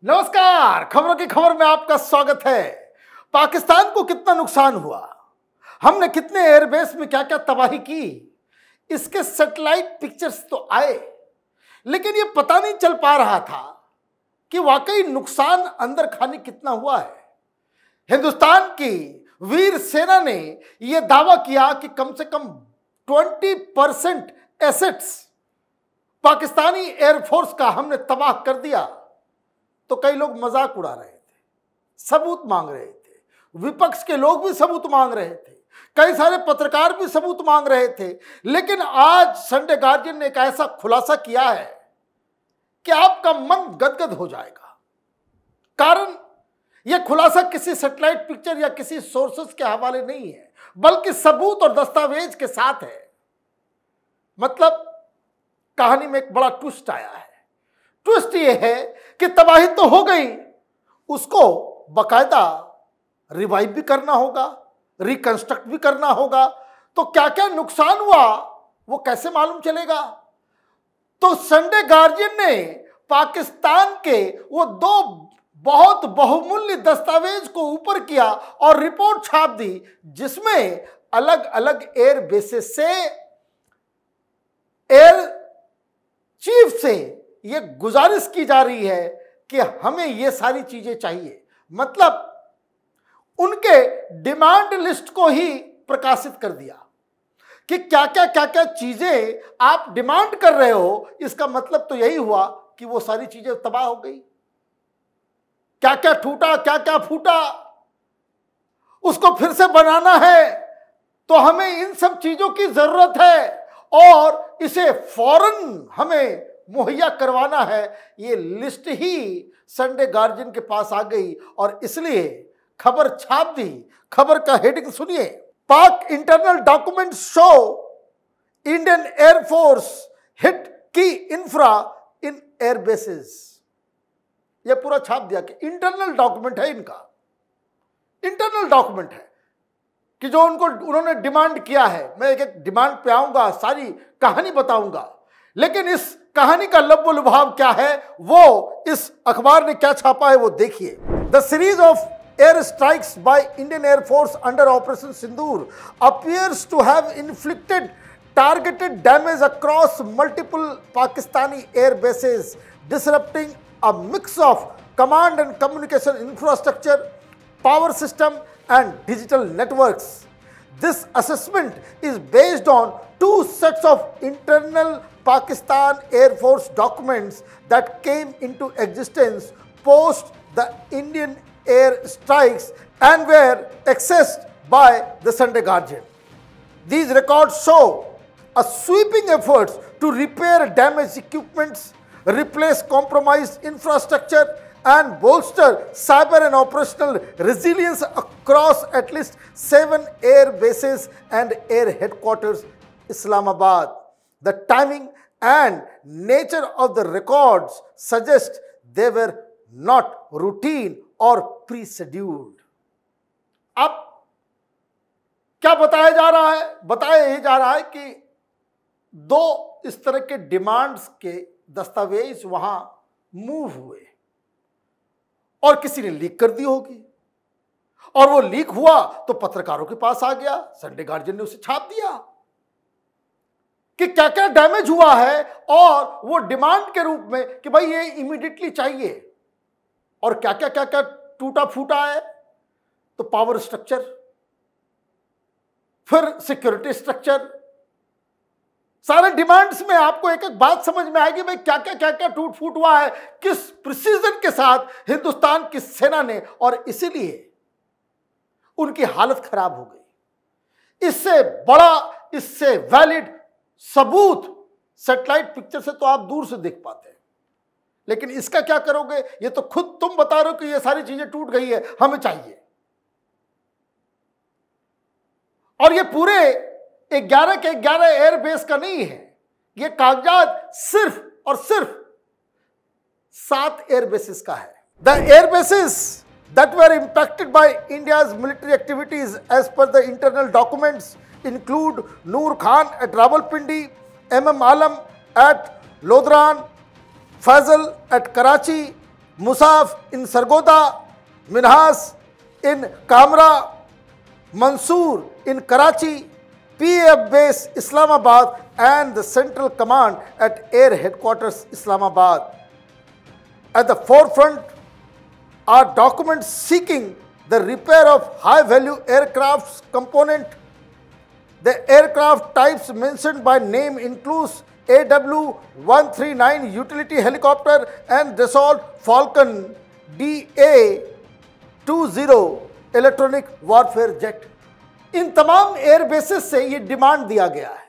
नमस्कार, खबरों की खबर में आपका स्वागत है। पाकिस्तान को कितना नुकसान हुआ, हमने कितने एयरबेस में क्या क्या तबाही की, इसके सैटेलाइट पिक्चर्स तो आए, लेकिन यह पता नहीं चल पा रहा था कि वाकई नुकसान अंदर खाने कितना हुआ है। हिंदुस्तान की वीर सेना ने यह दावा किया कि कम से कम 20% एसेट्स पाकिस्तानी एयरफोर्स का हमने तबाह कर दिया। तो कई लोग मजाक उड़ा रहे थे, सबूत मांग रहे थे, विपक्ष के लोग भी सबूत मांग रहे थे, कई सारे पत्रकार भी सबूत मांग रहे थे। लेकिन आज संडे गार्जियन ने एक ऐसा खुलासा किया है कि आपका मन गदगद हो जाएगा। कारण यह खुलासा किसी सैटेलाइट पिक्चर या किसी सोर्सेस के हवाले नहीं है, बल्कि सबूत और दस्तावेज के साथ है। मतलब कहानी में एक बड़ा ट्विस्ट आया है। ट्विस्ट यह है कि तबाही तो हो गई, उसको बकायदा रिवाइव भी करना होगा, रिकंस्ट्रक्ट भी करना होगा। तो क्या क्या नुकसान हुआ वो कैसे मालूम चलेगा? तो संडे गार्जियन ने पाकिस्तान के वो दो बहुत बहुमूल्य दस्तावेज को ऊपर किया और रिपोर्ट छाप दी, जिसमें अलग अलग एयर बेसेस से एयर चीफ से ये गुजारिश की जा रही है कि हमें ये सारी चीजें चाहिए। मतलब उनके डिमांड लिस्ट को ही प्रकाशित कर दिया कि क्या क्या चीजें आप डिमांड कर रहे हो। इसका मतलब तो यही हुआ कि वो सारी चीजें तबाह हो गई। क्या क्या टूटा, क्या क्या फूटा, उसको फिर से बनाना है, तो हमें इन सब चीजों की जरूरत है और इसे फौरन हमें मुहैया करवाना है। ये लिस्ट ही संडे गार्जियन के पास आ गई और इसलिए खबर छाप दी। खबर का हेडिंग सुनिए, पाक internal document show Indian air force hit की इंफ्रा इन एयरबेसेस। यह पूरा छाप दिया कि इंटरनल डॉक्यूमेंट है, इनका इंटरनल डॉक्यूमेंट है कि जो उन्होंने डिमांड किया है। मैं एक एक डिमांड पे आऊंगा, सारी कहानी बताऊंगा, लेकिन इस कहानी का लब्बो लुभाव क्या है वो इस अखबार ने क्या छापा है वो देखिए। The series of air strikes by Indian air force under operation Sindoor appears to have inflicted targeted damage across multiple Pakistani air bases, disrupting a mix of command and communication infrastructure, power system and digital networks. This assessment is based on two sets of internal Pakistan Air Force documents that came into existence post the Indian air strikes and were accessed by the Sunday Guardian. These records show a sweeping efforts to repair damaged equipments, replace compromised infrastructure, and bolster cyber and operational resilience across at least 7 air bases and air headquarters, Islamabad. The timing and nature of the records suggest they were not routine or pre-scheduled. अब क्या बताया जा रहा है? बताया यही जा रहा है कि दो इस तरह के डिमांड्स के दस्तावेज वहां मूव हुए और किसी ने लीक कर दी होगी, और वो लीक हुआ तो पत्रकारों के पास आ गया, संडे गार्जियन ने उसे छाप दिया कि क्या क्या डैमेज हुआ है और वो डिमांड के रूप में कि भाई ये इमीडिएटली चाहिए। और क्या क्या टूटा फूटा है, तो पावर स्ट्रक्चर, फिर सिक्योरिटी स्ट्रक्चर, सारे डिमांड्स में आपको एक एक बात समझ में आएगी भाई क्या क्या टूट फूट हुआ है, किस प्रिसीजन के साथ हिंदुस्तान की सेना ने, और इसीलिए उनकी हालत खराब हो गई। इससे बड़ा, इससे वैलिड सबूत सैटेलाइट पिक्चर से तो आप दूर से देख पाते हैं, लेकिन इसका क्या करोगे? ये तो खुद तुम बता रहे हो कि ये सारी चीजें टूट गई है, हमें चाहिए। और ये पूरे 11 के 11 एयरबेस का नहीं है, ये कागजात सिर्फ और सिर्फ 7 एयरबेसेस का है। The airbases that were impacted by India's military activities as per the internal documents include Noor Khan at Rawalpindi, MM Alam at Lodran, Faisal at Karachi, Musaf in Sargoda, Minhas in Kamra, Mansoor in Karachi, PAF base Islamabad and the Central Command at Air Headquarters Islamabad. At the forefront are documents seeking the repair of high-value aircraft's component. The aircraft types mentioned by name includes AW139 utility helicopter and Dassault Falcon DA-20 electronic warfare jet. इन तमाम air bases से ये demand दिया गया है।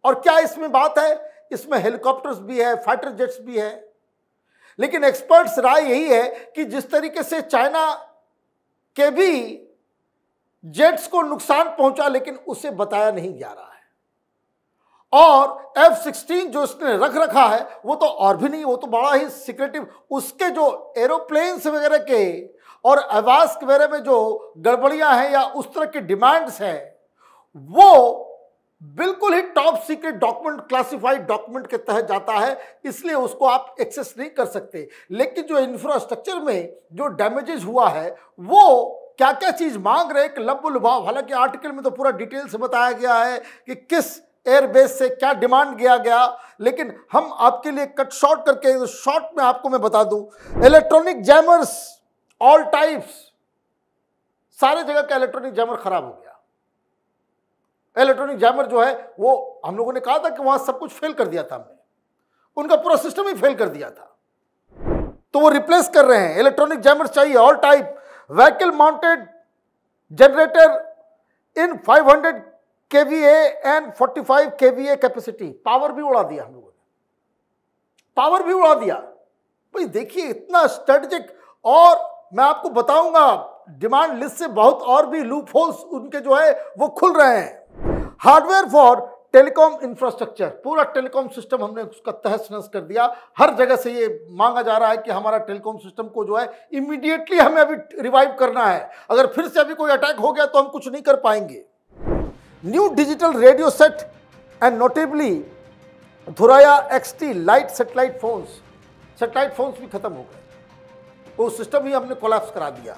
और क्या इसमें बात है, इसमें हेलीकॉप्टर्स भी है, फाइटर जेट्स भी है, लेकिन एक्सपर्ट्स राय यही है कि जिस तरीके से चाइना के भी जेट्स को नुकसान पहुंचा लेकिन उसे बताया नहीं जा रहा है, और F-16 जो इसने रख रखा है वो तो और भी नहीं, वो तो बड़ा ही सीक्रेटिव, उसके जो एरोप्लेन्स वगैरह के और आवास वगैरह में जो गड़बड़ियां हैं या उस तरह की डिमांड्स हैं वो बिल्कुल ही top secret document, classified document के तहत जाता है, इसलिए उसको आप एक्सेस नहीं कर सकते। लेकिन जो इंफ्रास्ट्रक्चर में जो डैमेजेस हुआ है वो क्या क्या चीज मांग रहे हैं लबुलबाव, हालांकि आर्टिकल में तो पूरा डिटेल से बताया गया है कि किस एयरबेस से क्या डिमांड किया गया, लेकिन हम आपके लिए कट शॉर्ट करके शॉर्ट में आपको मैं बता दूं, इलेक्ट्रॉनिक जैमर्स ऑल टाइप्स, सारे जगह का इलेक्ट्रॉनिक जैमर खराब हो गया। इलेक्ट्रॉनिक जैमर जो है वो हम लोगों ने कहा था कि वहां सब कुछ फेल कर दिया था, हमने उनका पूरा सिस्टम ही फेल कर दिया था, तो वो रिप्लेस कर रहे हैं। इलेक्ट्रॉनिक जैमर चाहिए all type, vehicle mounted generator in 500 kVA and 45 kVA capacity. Power भी उड़ा दिया हम लोगों ने, पावर भी उड़ा दिया भाई। देखिए इतना स्ट्रेटेजिक, और मैं आपको बताऊंगा डिमांड लिस्ट से बहुत और भी लूप होल्स उनके जो है वो खुल रहे हैं। हार्डवेयर फॉर टेलीकॉम इंफ्रास्ट्रक्चर, पूरा टेलीकॉम सिस्टम हमने उसका तहस नहस कर दिया। हर जगह से ये मांगा जा रहा है कि हमारा टेलीकॉम सिस्टम को जो है इमीडिएटली हमें अभी रिवाइव करना है, अगर फिर से अभी कोई अटैक हो गया तो हम कुछ नहीं कर पाएंगे। New digital radio set and notably Thuraya XT light satellite phones भी खत्म हो गए, वो सिस्टम ही हमने कोलैप्स करा दिया।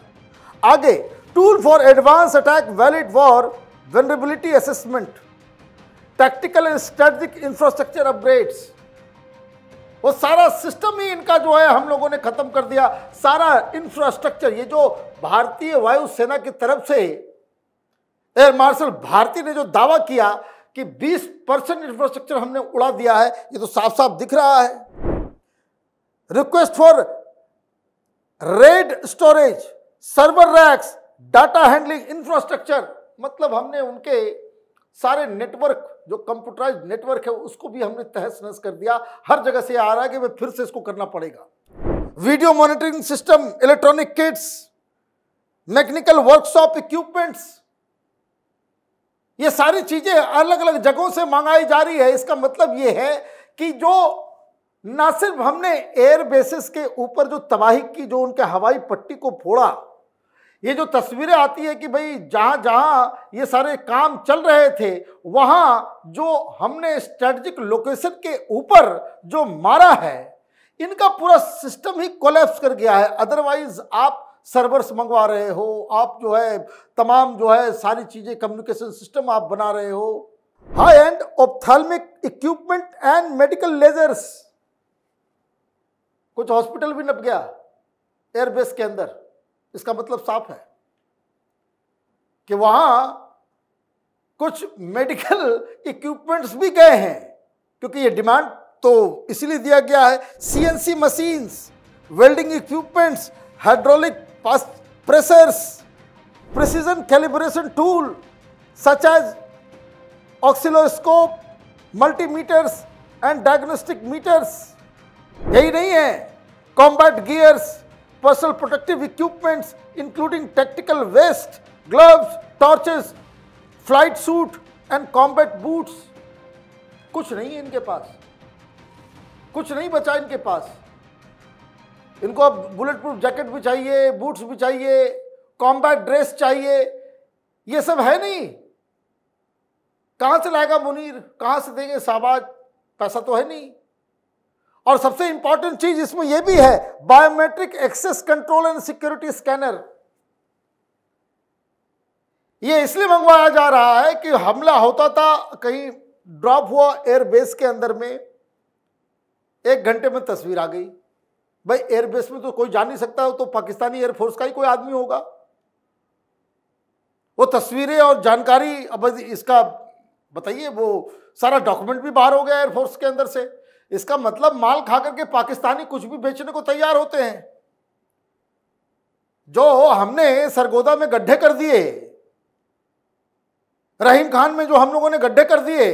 आगे tool for advance attack valid for vulnerability assessment, tactical and strategic infrastructure upgrades, वो सारा सिस्टम ही इनका जो है हम लोगों ने खत्म कर दिया। सारा इंफ्रास्ट्रक्चर, ये जो भारतीय वायुसेना की तरफ से एयर मार्शल भारती ने जो दावा किया कि 20% इंफ्रास्ट्रक्चर हमने उड़ा दिया है, ये तो साफ साफ दिख रहा है। Request for RAID storage, server racks, data handling infrastructure, मतलब हमने उनके सारे नेटवर्क, जो कंप्यूटराइज्ड नेटवर्क है उसको भी हमने तहस नहस कर दिया। हर जगह से आ रहा है कि फिर से इसको करना पड़ेगा। Video monitoring system, electronic kits, mechanical workshop equipments, ये सारी चीजें अलग अलग जगहों से मंगाई जा रही है। इसका मतलब ये है कि जो ना सिर्फ हमने एयर बेसिस के ऊपर जो तबाही की, जो उनके हवाई पट्टी को फोड़ा, ये जो तस्वीरें आती है कि भाई जहां जहां ये सारे काम चल रहे थे वहां जो हमने स्ट्रेटेजिक लोकेशन के ऊपर जो मारा है, इनका पूरा सिस्टम ही कोलैप्स कर गया है। अदरवाइज आप सर्वर्स मंगवा रहे हो, आप जो है तमाम जो है सारी चीजें, कम्युनिकेशन सिस्टम आप बना रहे हो, high end ophthalmic equipment and medical lasers, कुछ हॉस्पिटल भी नप गया एयरबेस के अंदर। इसका मतलब साफ है कि वहां कुछ मेडिकल इक्विपमेंट्स भी गए हैं, क्योंकि ये डिमांड तो इसीलिए दिया गया है। CNC machines, welding equipments, hydraulic pressures, precision calibration tool such as oscilloscope, multimeters and diagnostic meters. यही नहीं है, combat gears, personal protective equipments including tactical vest, gloves, torches, flight suit and combat boots. कुछ नहीं है इनके पास, कुछ नहीं बचा इनके पास। इनको अब बुलेट प्रूफ जैकेट भी चाहिए, बूट्स भी चाहिए, कॉम्बैट ड्रेस चाहिए, ये सब है नहीं। कहां से लाएगा मुनीर, कहां से देंगे शाहबाज, पैसा तो है नहीं। और सबसे इंपॉर्टेंट चीज इसमें यह भी है, biometric access control and security scanner. ये इसलिए मंगवाया जा रहा है कि हमला होता था, कहीं ड्रॉप हुआ एयरबेस के अंदर में, 1 घंटे में तस्वीर आ गई। भाई एयरबेस में तो कोई जा नहीं सकता, तो पाकिस्तानी एयरफोर्स का ही कोई आदमी होगा। वो तस्वीरें और जानकारी, अब इसका बताइए, वो सारा डॉक्यूमेंट भी बाहर हो गया एयरफोर्स के अंदर से। इसका मतलब माल खा करके पाकिस्तानी कुछ भी बेचने को तैयार होते हैं। जो हमने सरगोदा में गड्ढे कर दिए, रहीम खान में जो हम लोगों ने गड्ढे कर दिए,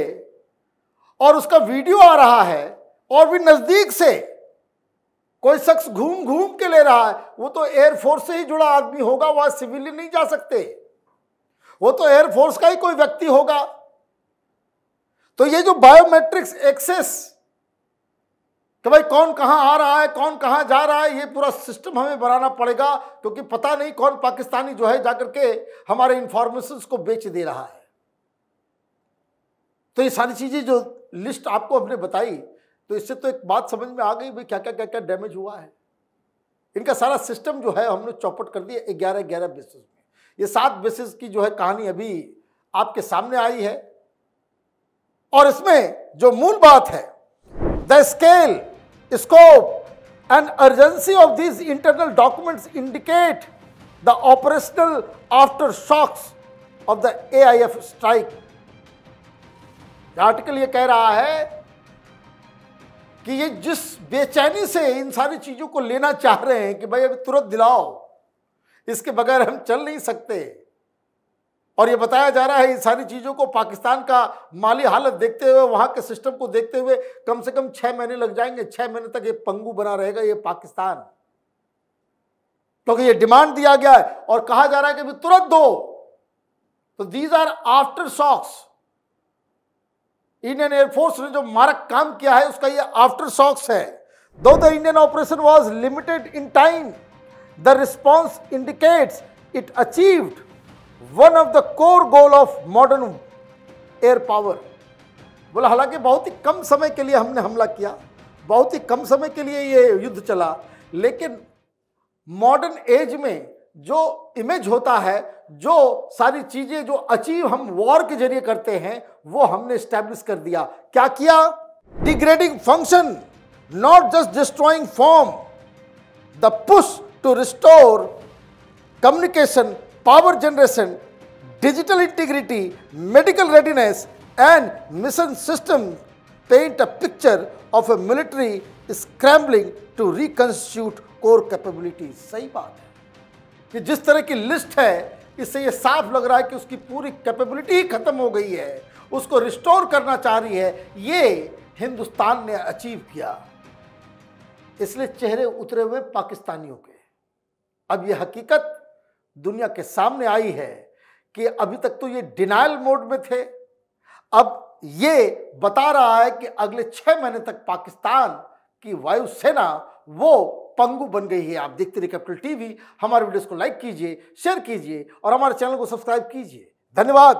और उसका वीडियो आ रहा है, और भी नजदीक से कोई शख्स घूम घूम के ले रहा है, वो तो एयरफोर्स से ही जुड़ा आदमी होगा, वह सिविलियन नहीं जा सकते, वो तो एयरफोर्स का ही कोई व्यक्ति होगा। तो ये जो बायोमेट्रिक्स एक्सेस, कि भाई कौन कहां आ रहा है, कौन कहां जा रहा है, ये पूरा सिस्टम हमें बनाना पड़ेगा, क्योंकि पता नहीं कौन पाकिस्तानी जो है जाकर के हमारे इंफॉर्मेशंस को बेच दे रहा है। तो ये सारी चीजें जो लिस्ट आपको हमने बताई, तो इससे तो एक बात समझ में आ गई भाई क्या क्या क्या क्या डैमेज हुआ है। इनका सारा सिस्टम जो है हमने चौपट कर दिया 11 बेसिस में। ये 7 बेसिस की जो है कहानी अभी आपके सामने आई है, और इसमें जो मूल बात है, the scale, scope and urgency of these internal documents indicate the operational after shocks of the AIF strike. Article ये कह रहा है कि ये जिस बेचैनी से इन सारी चीजों को लेना चाह रहे हैं कि भाई अभी तुरंत दिलाओ, इसके बगैर हम चल नहीं सकते, और ये बताया जा रहा है इन सारी चीजों को पाकिस्तान का माली हालत देखते हुए, वहां के सिस्टम को देखते हुए कम से कम 6 महीने लग जाएंगे। 6 महीने तक ये पंगु बना रहेगा ये पाकिस्तान, क्योंकि ये डिमांड दिया गया है और कहा जा रहा है कि अभी तुरंत दो। तो these are after shocks. Indian air force ने जो मारक काम किया है उसका ये आफ्टर शॉक्स है। दो the Indian operation was limited in time, the response indicates it achieved one of the core goal of modern air power. बोला हालांकि बहुत ही कम समय के लिए हमने हमला किया, बहुत ही कम समय के लिए ये युद्ध चला, लेकिन मॉडर्न एज में जो इमेज होता है, जो सारी चीजें जो अचीव हम वॉर के जरिए करते हैं, वो हमने स्टैब्लिश कर दिया। क्या किया? Degrading function, not just destroying form, the push to restore communication, power generation, digital integrity, medical readiness and mission system paint a picture of a military scrambling to reconstitute core capabilities। सही बात है कि जिस तरह की list है, इससे ये साफ लग रहा है कि उसकी पूरी कैपेबिलिटी ही खत्म हो गई है, उसको रिस्टोर करना चाह रही है। ये हिंदुस्तान ने अचीव किया, इसलिए चेहरे उतरे हुए पाकिस्तानियों के। अब ये हकीकत दुनिया के सामने आई है कि अभी तक तो ये डिनायल मोड में थे, अब ये बता रहा है कि अगले 6 महीने तक पाकिस्तान की वायुसेना वो पंगु बन गई है। आप देखते रहिए कैपिटल टीवी। हमारे वीडियोस को लाइक कीजिए, शेयर कीजिए और हमारे चैनल को सब्सक्राइब कीजिए। धन्यवाद।